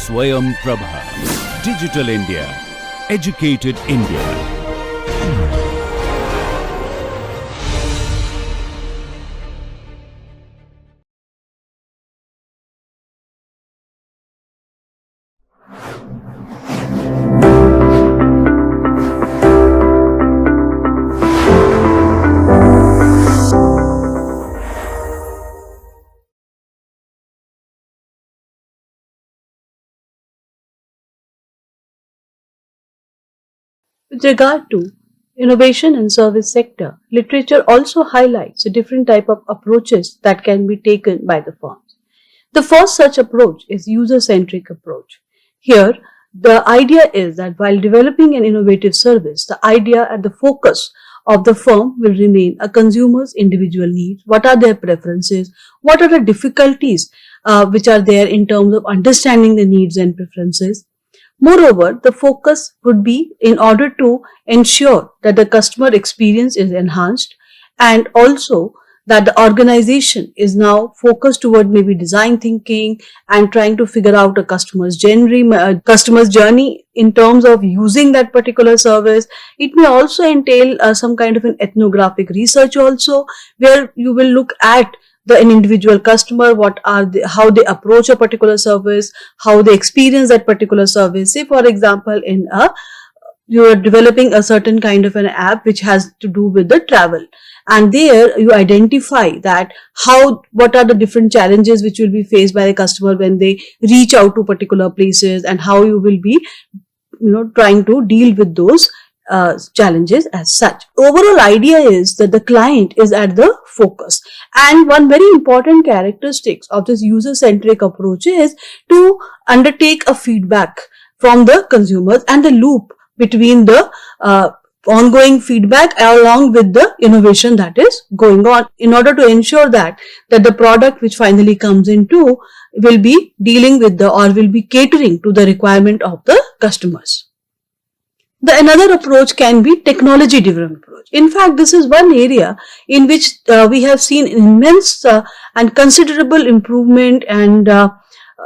Swayam Prabha. Digital India. Educated India. With regard to innovation and service sector, literature also highlights the different type of approaches that can be taken by the firms. The first such approach is user-centric approach. Here, the idea is that while developing an innovative service, the idea at the focus of the firm will remain a consumer's individual needs, what are their preferences, what are the difficulties which are there in terms of understanding the needs and preferences. Moreover, the focus would be in order to ensure that the customer experience is enhanced and also that the organization is now focused toward maybe design thinking and trying to figure out a customer's journey in terms of using that particular service. It may also entail some kind of an ethnographic research also, where you will look at an individual customer, how they approach a particular service, how they experience that particular service. Say, for example, you are developing a certain kind of an app which has to do with the travel, and there you identify that what are the different challenges which will be faced by the customer when they reach out to particular places, and how you will be trying to deal with those challenges as such. Overall idea is that the client is at the focus, and one very important characteristics of this user-centric approach is to undertake a feedback from the consumers and the loop between the ongoing feedback along with the innovation that is going on, in order to ensure that the product which finally comes into will be dealing with or will be catering to the requirement of the customers. Another approach can be technology-driven approach. In fact, this is one area in which we have seen immense and considerable improvement and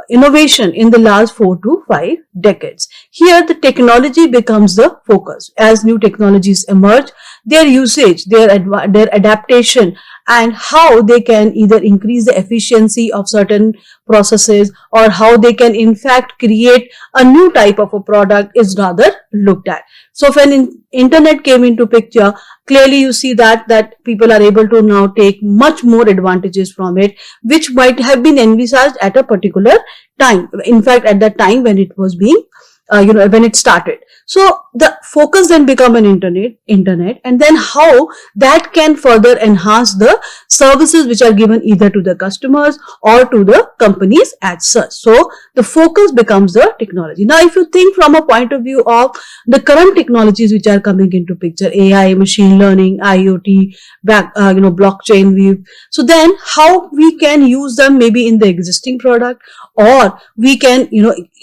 innovation in the last 4 to 5 decades. Here, the technology becomes the focus. As new technologies emerge, their usage, their adaptation, and how they can either increase the efficiency of certain processes or how they can in fact create a new type of a product is rather looked at. So when internet came into picture, clearly you see that people are able to now take much more advantages from it, which might have been envisaged at a particular time. In fact, at that time when it was being when it started. So the focus then become an internet, and then how that can further enhance the services which are given either to the customers or to the companies as such. So the focus becomes the technology. Now, if you think from a point of view of the current technologies which are coming into picture, AI, machine learning, IoT, blockchain, so then how we can use them maybe in the existing product, or we can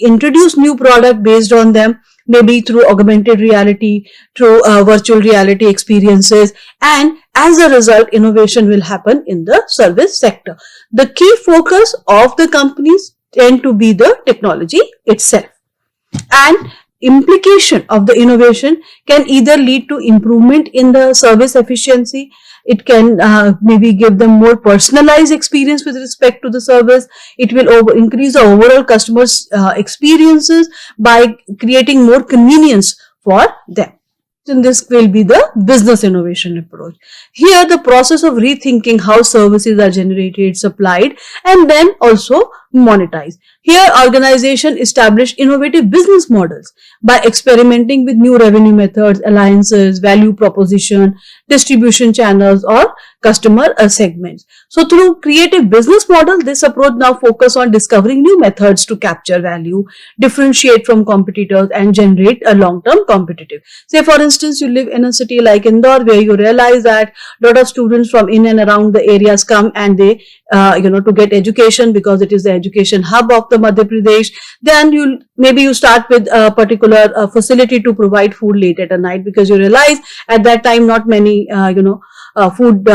introduce new product based on them, maybe through augmented reality, through virtual reality experiences, and as a result, innovation will happen in the service sector. The key focus of the companies tend to be the technology itself, and implication of the innovation can either lead to improvement in the service efficiency. It can maybe give them more personalized experience with respect to the service. It will increase the overall customers' experiences by creating more convenience for them. And this will be the business innovation approach. Here, the process of rethinking how services are generated, supplied, and then also monetized. Here, organizations establish innovative business models by experimenting with new revenue methods, alliances, value proposition, distribution channels, or customer segments. So through creative business model, this approach now focus on discovering new methods to capture value, differentiate from competitors, and generate a long-term competitive. Say, for instance, you live in a city like Indore, where you realize that a lot of students from in and around the areas come and they to get education, because it is the education hub of the Madhya Pradesh. Then you start with a particular facility to provide food late at a night, because you realize at that time not many food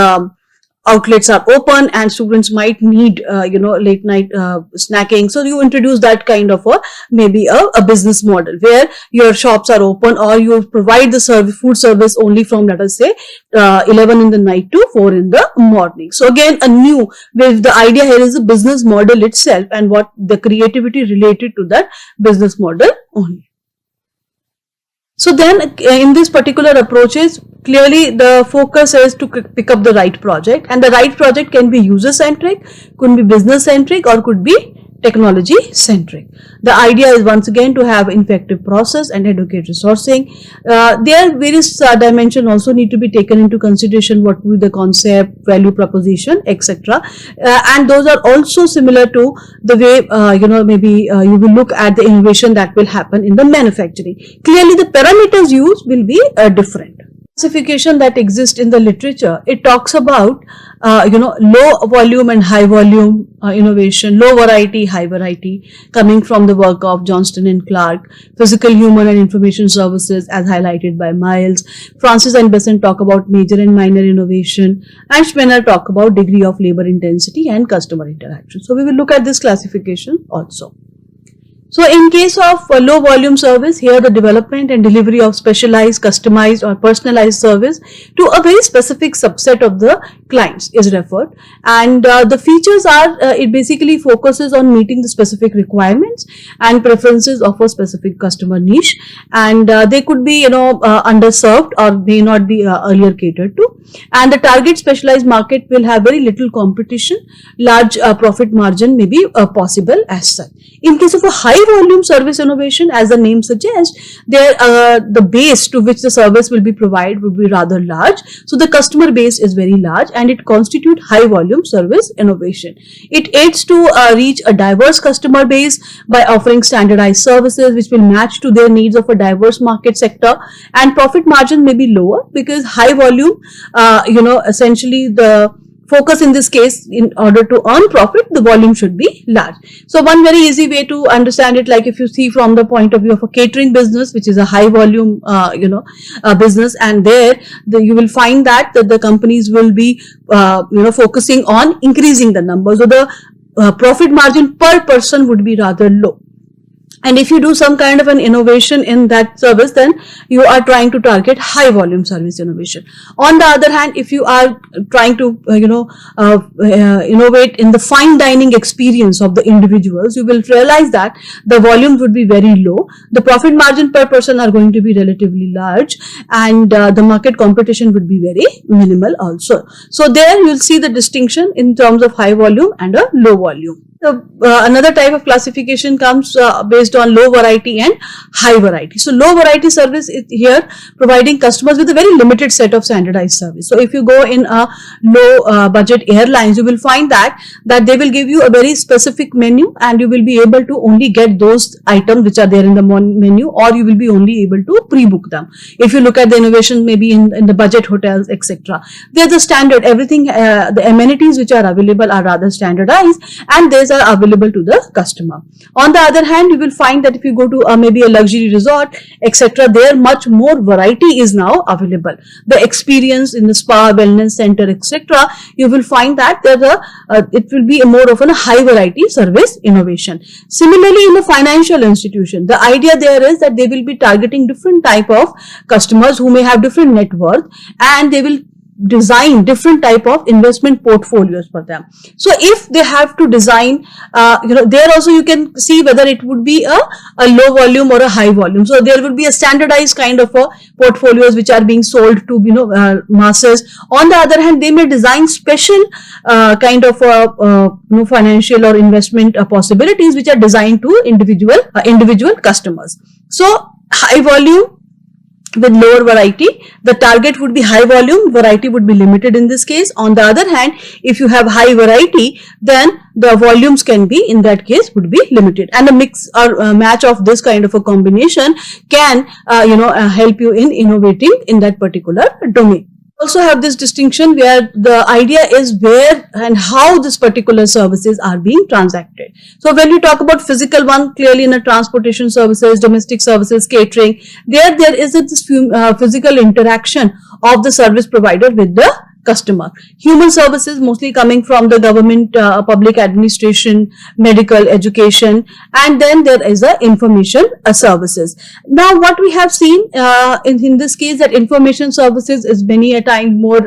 outlets are open and students might need late night snacking, so you introduce that kind of maybe a business model where your shops are open, or you provide the food service only from, let us say, 11 in the night to 4 in the morning. So again, the idea here is the business model itself and what the creativity related to that business model only. So then in this particular approaches, clearly the focus is to pick up the right project, and the right project can be user centric, could be business centric, or could be technology centric. The idea is once again to have effective process and adequate resourcing. There various dimensions also need to be taken into consideration, what will be the concept, value proposition, etc. And those are also similar to the way maybe you will look at the innovation that will happen in the manufacturing. Clearly the parameters used will be different. Classification that exists in the literature, it talks about low volume and high volume innovation, low variety, high variety, coming from the work of Johnston and Clark. Physical, human and information services as highlighted by Miles. Francis and Besant talk about major and minor innovation, and Schwenner talk about degree of labor intensity and customer interaction. So we will look at this classification also. So in case of low volume service, here the development and delivery of specialized, customized or personalized service to a very specific subset of the clients is referred, and the features are it basically focuses on meeting the specific requirements and preferences of a specific customer niche, and they could be underserved or may not be earlier catered to, and the target specialized market will have very little competition, large profit margin may be possible as such. In case of a high volume service innovation, as the name suggests, the base to which the service will be provided would be rather large. So the customer base is very large, and it constitutes high volume service innovation. It aids to reach a diverse customer base by offering standardized services which will match to their needs of a diverse market sector, and profit margin may be lower because high volume, essentially the focus in this case, in order to earn profit, the volume should be large. So one very easy way to understand it, like if you see from the point of view of a catering business, which is a high volume business, and there you will find that the companies will be focusing on increasing the numbers, so the profit margin per person would be rather low. And if you do some kind of an innovation in that service, then you are trying to target high volume service innovation. On the other hand, if you are trying to innovate in the fine dining experience of the individuals, you will realize that the volumes would be very low, the profit margin per person are going to be relatively large, and the market competition would be very minimal also. So there you will see the distinction in terms of high volume and a low volume. Another type of classification comes based on low variety and high variety. So low variety service is here providing customers with a very limited set of standardized service. So if you go in a low budget airlines, you will find that they will give you a very specific menu, and you will be able to only get those items which are there in the menu, or you will be only able to pre-book them. If you look at the innovations maybe in the budget hotels, etc., they are the standard, everything, the amenities which are available are rather standardized, and these are available to the customer. On the other hand, you will find that if you go to maybe a luxury resort, etc., there much more variety is now available. The experience in the spa, wellness center, etc., you will find that it will be more of a high variety service innovation. Similarly, in a financial institution, the idea there is that they will be targeting different type of customers who may have different net worth, and they will design different type of investment portfolios for them. So if they have to design, there also you can see whether it would be a low volume or a high volume. So there will be a standardized kind of portfolios which are being sold to masses. On the other hand, they may design special kind of financial or investment possibilities which are designed to individual customers. So high volume with lower variety, the target would be high volume, variety would be limited in this case. On the other hand, if you have high variety, then the volumes can be, in that case, would be limited, and a mix or match of this kind of a combination can help you in innovating in that particular domain. Also have this distinction where the idea is where and how this particular services are being transacted. So when you talk about physical one, clearly in a transportation services, domestic services, catering, there is this physical interaction of the service provider with the customer. Human services mostly coming from the government, public administration, medical, education, and then there is the information services. Now what we have seen in this case, that information services is many a time more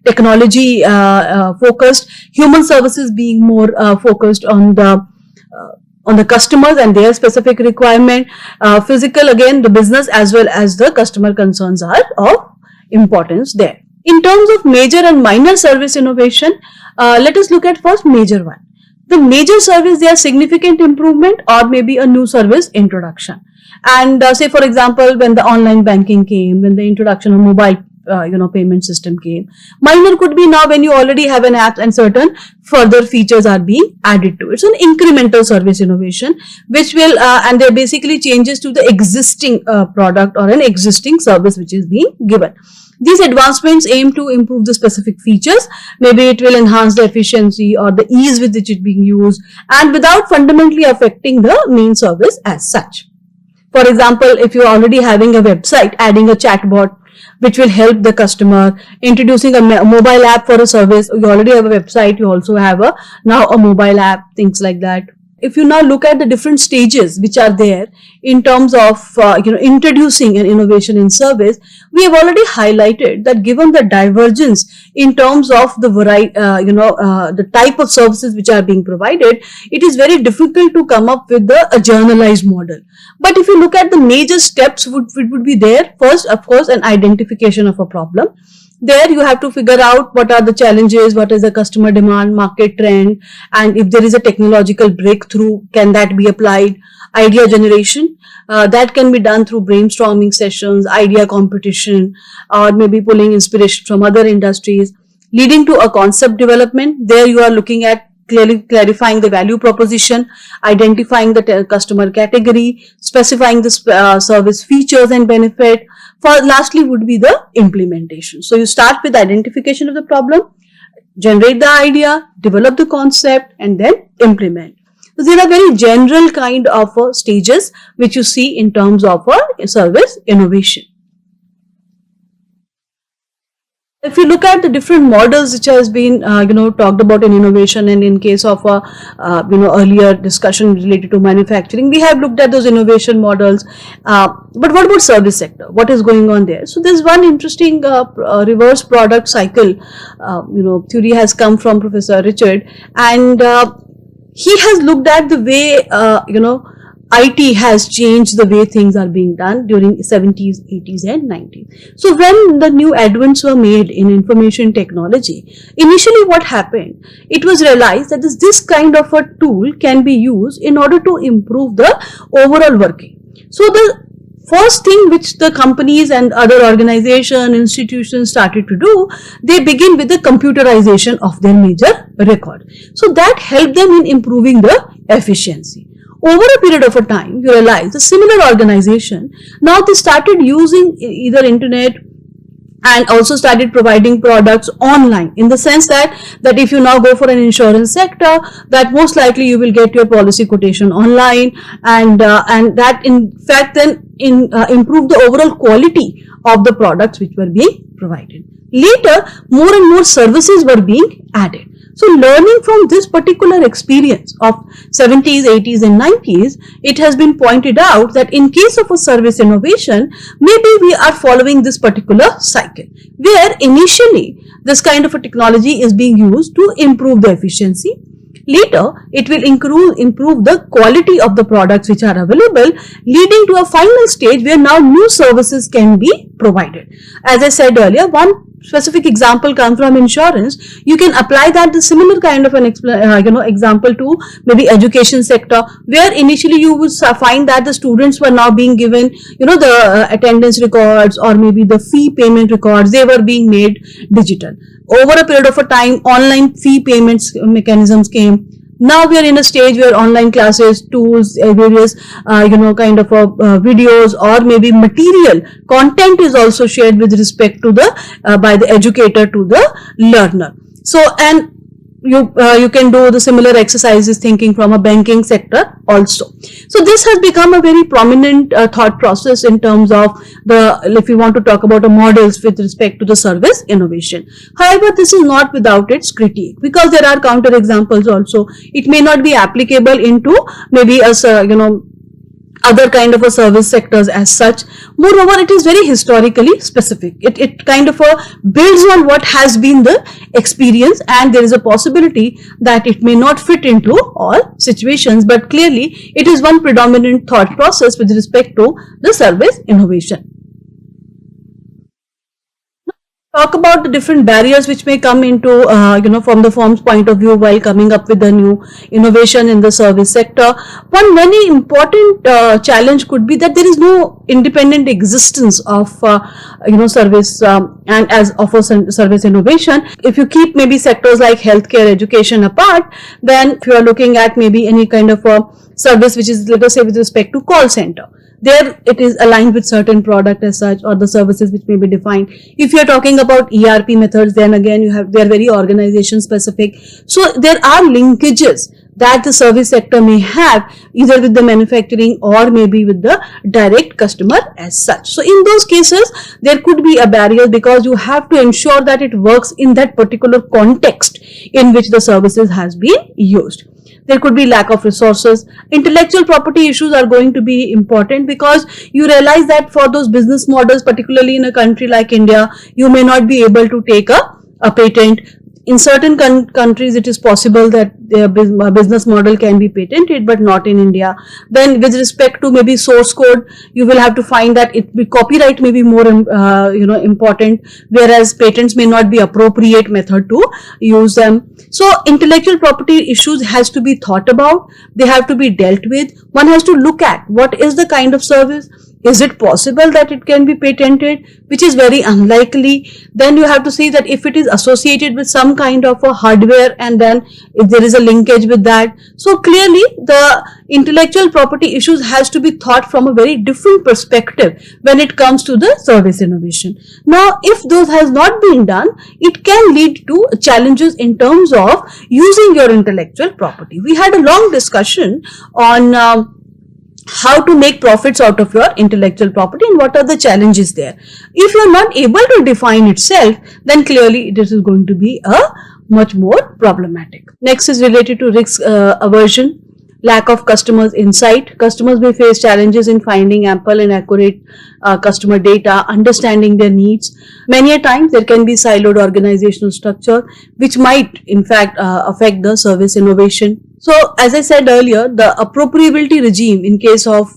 technology focused, human services being more focused on the customers and their specific requirement. Physical, again, the business as well as the customer concerns are of importance there. In terms of major and minor service innovation, let us look at first major one. The major service, they are significant improvement or maybe a new service introduction. And say for example, when the online banking came, when the introduction of mobile payment system came. Minor could be now when you already have an app and certain further features are being added to it. It's an incremental service innovation which will and they're basically changes to the existing product or an existing service which is being given. These advancements aim to improve the specific features. Maybe it will enhance the efficiency or the ease with which it being used, and without fundamentally affecting the main service as such. For example, if you're already having a website, adding a chatbot which will help the customer, introducing a mobile app for a service. You already have a website, you also have now a mobile app, things like that. If you now look at the different stages which are there in terms of introducing an innovation in service, we have already highlighted that given the divergence in terms of the variety, the type of services which are being provided, it is very difficult to come up with a journalized model. But if you look at the major steps, would be there. First, of course, an identification of a problem. There you have to figure out what are the challenges, what is the customer demand, market trend, and if there is a technological breakthrough, can that be applied? Idea generation, that can be done through brainstorming sessions, idea competition, or maybe pulling inspiration from other industries, leading to a concept development. There you are looking at clearly clarifying the value proposition, identifying the customer category, specifying the service features and benefit. Lastly would be the implementation. So you start with identification of the problem, generate the idea, develop the concept, and then implement. So there are very general kind of stages which you see in terms of service innovation. If you look at the different models which has been talked about in innovation, and in case of earlier discussion related to manufacturing, we have looked at those innovation models. But what about service sector? What is going on there? So there's one interesting reverse product cycle theory has come from Professor Richard, and he has looked at the way IT has changed the way things are being done during 70s, 80s and 90s. So when the new advents were made in information technology, initially what happened, it was realized that this kind of a tool can be used in order to improve the overall working. So the first thing which the companies and other organizations, institutions started to do, they begin with the computerization of their major record. So that helped them in improving the efficiency. Over a period of a time, you realize the similar organization, now they started using either internet and also started providing products online, in the sense that if you now go for an insurance sector, that most likely you will get your policy quotation online, and that in fact then improve the overall quality of the products which were being provided. Later, more and more services were being added. So learning from this particular experience of 70s, 80s and 90s, it has been pointed out that in case of a service innovation, maybe we are following this particular cycle, where initially this kind of a technology is being used to improve the efficiency. Later, it will improve the quality of the products which are available, leading to a final stage where now new services can be provided. As I said earlier, one specific example comes from insurance. You can apply that the similar kind of an example to maybe education sector, where initially you would find that the students were now being given the attendance records or maybe the fee payment records, they were being made digital. Over a period of a time, online fee payments mechanisms came. Now we are in a stage where online classes, tools, various videos or maybe material content is also shared with respect to the by the educator to the learner. So, and you can do the similar exercises thinking from a banking sector also. So this has become a very prominent thought process in terms of if you want to talk about the models with respect to the service innovation. However, this is not without its critique, because there are counter examples also. It may not be applicable into maybe a other kind of a service sectors as such. Moreover, it is very historically specific. It kind of builds on what has been the experience, and there is a possibility that it may not fit into all situations, but clearly it is one predominant thought process with respect to the service innovation. Talk about the different barriers which may come into from the firm's point of view while coming up with a new innovation in the service sector. One very important challenge could be that there is no independent existence of service and as of a service innovation. If you keep maybe sectors like healthcare, education apart, then if you are looking at maybe any kind of a service which is, let us say, with respect to call center, there it is aligned with certain product as such, or the services which may be defined. If you are talking about ERP methods, then again they are very organization specific. So there are linkages that the service sector may have either with the manufacturing or maybe with the direct customer as such. So in those cases, there could be a barrier, because you have to ensure that it works in that particular context in which the services has been used. There could be lack of resources. Intellectual property issues are going to be important, because you realize that for those business models, particularly in a country like India, you may not be able to take a patent. In certain countries, it is possible that their business model can be patented, but not in India. Then with respect to maybe source code, you will have to find that copyright may be more important, whereas patents may not be appropriate method to use them. So intellectual property issues has to be thought about. They have to be dealt with. One has to look at what is the kind of service. Is it possible that it can be patented, which is very unlikely? Then you have to see that if it is associated with some kind of a hardware, and then if there is a linkage with that. So clearly the intellectual property issues has to be thought from a very different perspective when it comes to the service innovation. Now, if those has not been done, it can lead to challenges in terms of using your intellectual property. We had a long discussion on how to make profits out of your intellectual property and what are the challenges there. If you are not able to define itself, then clearly this is going to be a much more problematic. Next is related to risk aversion. Lack of customers' insight. Customers may face challenges in finding ample and accurate customer data, understanding their needs. Many a times there can be siloed organizational structure, which might in fact affect the service innovation. So as I said earlier, the appropriability regime in case of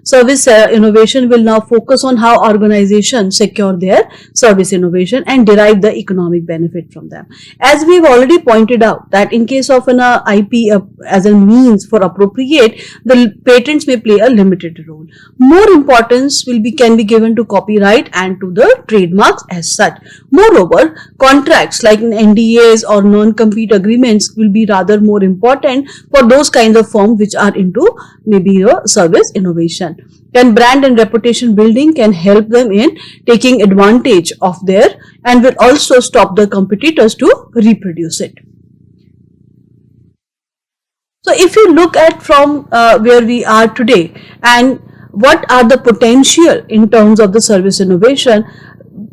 service innovation will now focus on how organizations secure their service innovation and derive the economic benefit from them. As we've already pointed out that in case of an IP as a means for appropriate, the patents may play a limited role. More importance can be given to copyright and to the trademarks as such. Moreover, contracts like NDAs or non-compete agreements will be rather more important for those kinds of firms which are into maybe service innovation. Then brand and reputation building can help them in taking advantage of their, and will also stop the competitors to reproduce it. So if you look at from where we are today and what are the potential in terms of the service innovation,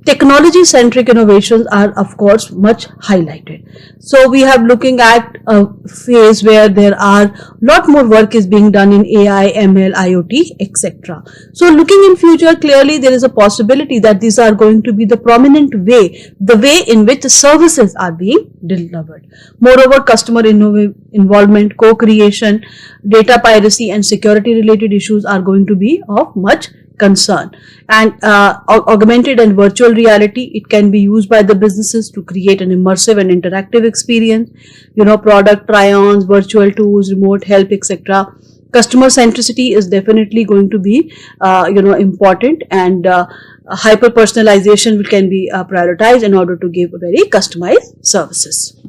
technology centric innovations are of course much highlighted. So we have looking at a phase where there are lot more work is being done in AI, ML, IoT, etc. So looking in future, clearly there is a possibility that these are going to be the prominent way, the way in which the services are being delivered. Moreover, customer involvement, co-creation, data piracy and security related issues are going to be of much concern. And augmented and virtual reality, it can be used by the businesses to create an immersive and interactive experience, product try-ons, virtual tools, remote help, etc. Customer centricity is definitely going to be important, and hyper personalization can be prioritized in order to give very customized services.